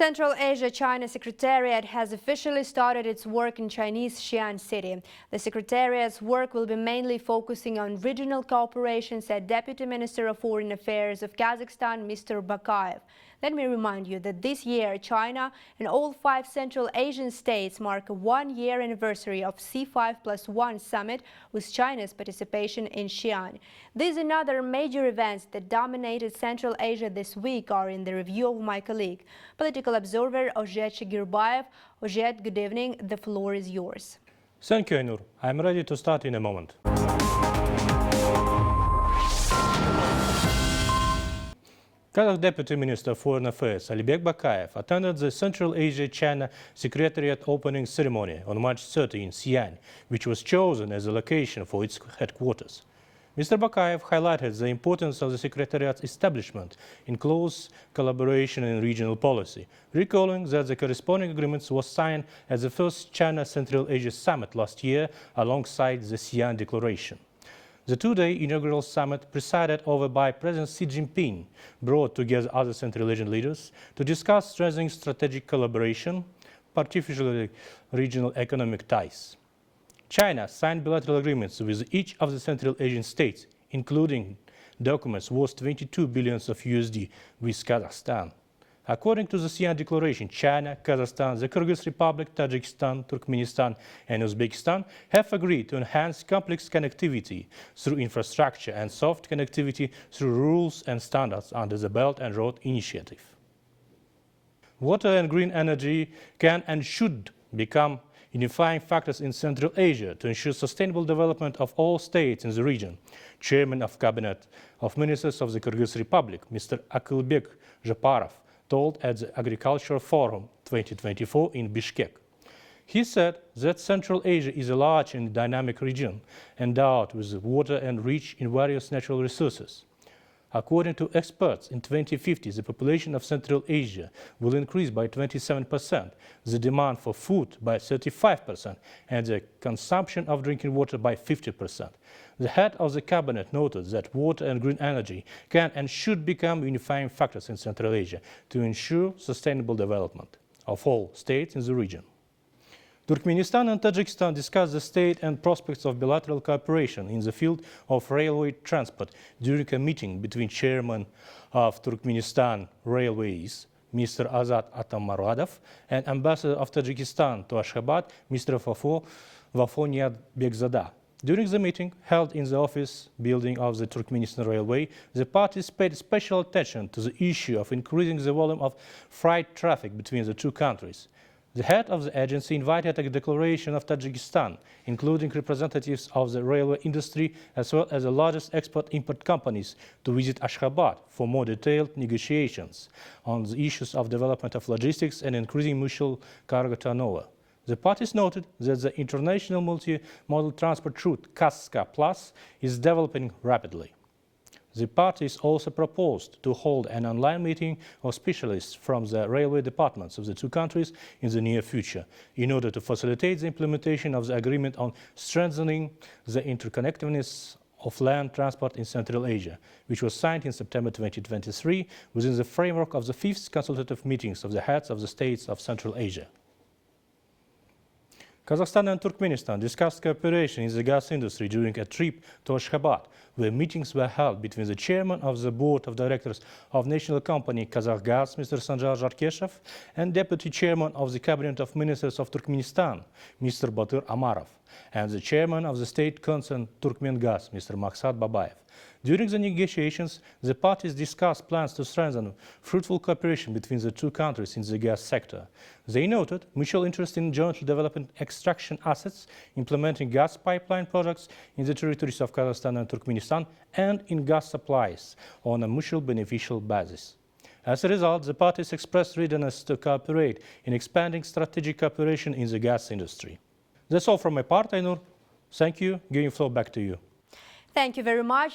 Central Asia-China Secretariat has officially started its work in Chinese Xi'an city. The Secretariat's work will be mainly focusing on regional cooperation, said Deputy Minister of Foreign Affairs of Kazakhstan, Mr. Bakayev. Let me remind you that this year China and all 5 Central Asian states mark a one-year anniversary of C5+1 summit with China's participation in Xi'an. These and other major events that dominated Central Asia this week are in the review of my colleague, political observer Ozhet Shagirbayev. Ozhet, good evening. The floor is yours. Thank you, Ainur. I'm ready to start in a moment. Kazakh Deputy Minister of Foreign Affairs Alibek Bakayev attended the Central Asia-China Secretariat opening ceremony on March 30 in Xi'an, which was chosen as a location for its headquarters. Mr. Bakayev highlighted the importance of the Secretariat's establishment in close collaboration in regional policy, recalling that the corresponding agreements was signed at the first China-Central Asia Summit last year alongside the Xi'an Declaration. The two-day inaugural summit, presided over by President Xi Jinping, brought together other Central Asian leaders to discuss strengthening strategic collaboration, particularly regional economic ties. China signed bilateral agreements with each of the Central Asian states, including documents worth $22 billion USD with Kazakhstan. According to the Xi'an Declaration, China, Kazakhstan, the Kyrgyz Republic, Tajikistan, Turkmenistan and Uzbekistan have agreed to enhance complex connectivity through infrastructure and soft connectivity through rules and standards under the Belt and Road Initiative. Water and green energy can and should become unifying factors in Central Asia to ensure sustainable development of all states in the region. Chairman of Cabinet of Ministers of the Kyrgyz Republic, Mr. Akılbek Japarov, told at the Agricultural Forum 2024 in Bishkek. He said that Central Asia is a large and dynamic region, endowed with water and rich in various natural resources. According to experts, in 2050, the population of Central Asia will increase by 27%, the demand for food by 35%, and the consumption of drinking water by 50%. The head of the cabinet noted that water and green energy can and should become unifying factors in Central Asia to ensure sustainable development of all states in the region. Turkmenistan and Tajikistan discussed the state and prospects of bilateral cooperation in the field of railway transport during a meeting between Chairman of Turkmenistan Railways, Mr. Azat Atamuradov, and Ambassador of Tajikistan to Ashgabat, Mr. Vafo Nihatbekzada. During the meeting, held in the office building of the Turkmenistan Railway, the parties paid special attention to the issue of increasing the volume of freight traffic between the two countries. The head of the agency invited a declaration of Tajikistan, including representatives of the railway industry as well as the largest export-import companies, to visit Ashgabat for more detailed negotiations on the issues of development of logistics and increasing mutual cargo turnover. The parties noted that the international multi-modal transport route Kazakh Plus is developing rapidly. The parties also proposed to hold an online meeting of specialists from the railway departments of the two countries in the near future, in order to facilitate the implementation of the agreement on strengthening the interconnectedness of land transport in Central Asia, which was signed in September 2023 within the framework of the 5th consultative meetings of the heads of the states of Central Asia. Kazakhstan and Turkmenistan discussed cooperation in the gas industry during a trip to Ashgabat, where meetings were held between the chairman of the board of directors of national company Kazakh Gas, Mr. Sanjar Jarkeshev, and deputy chairman of the cabinet of ministers of Turkmenistan, Mr. Batyr Amarov, and the chairman of the state concern Turkmengas, Mr. Maksat Babayev. During the negotiations, the parties discussed plans to strengthen fruitful cooperation between the two countries in the gas sector. They noted mutual interest in jointly developing extraction assets, implementing gas pipeline projects in the territories of Kazakhstan and Turkmenistan, and in gas supplies on a mutual beneficial basis. As a result, the parties expressed readiness to cooperate in expanding strategic cooperation in the gas industry. That's all from my part, Ainur. Thank you. Giving the floor back to you. Thank you very much.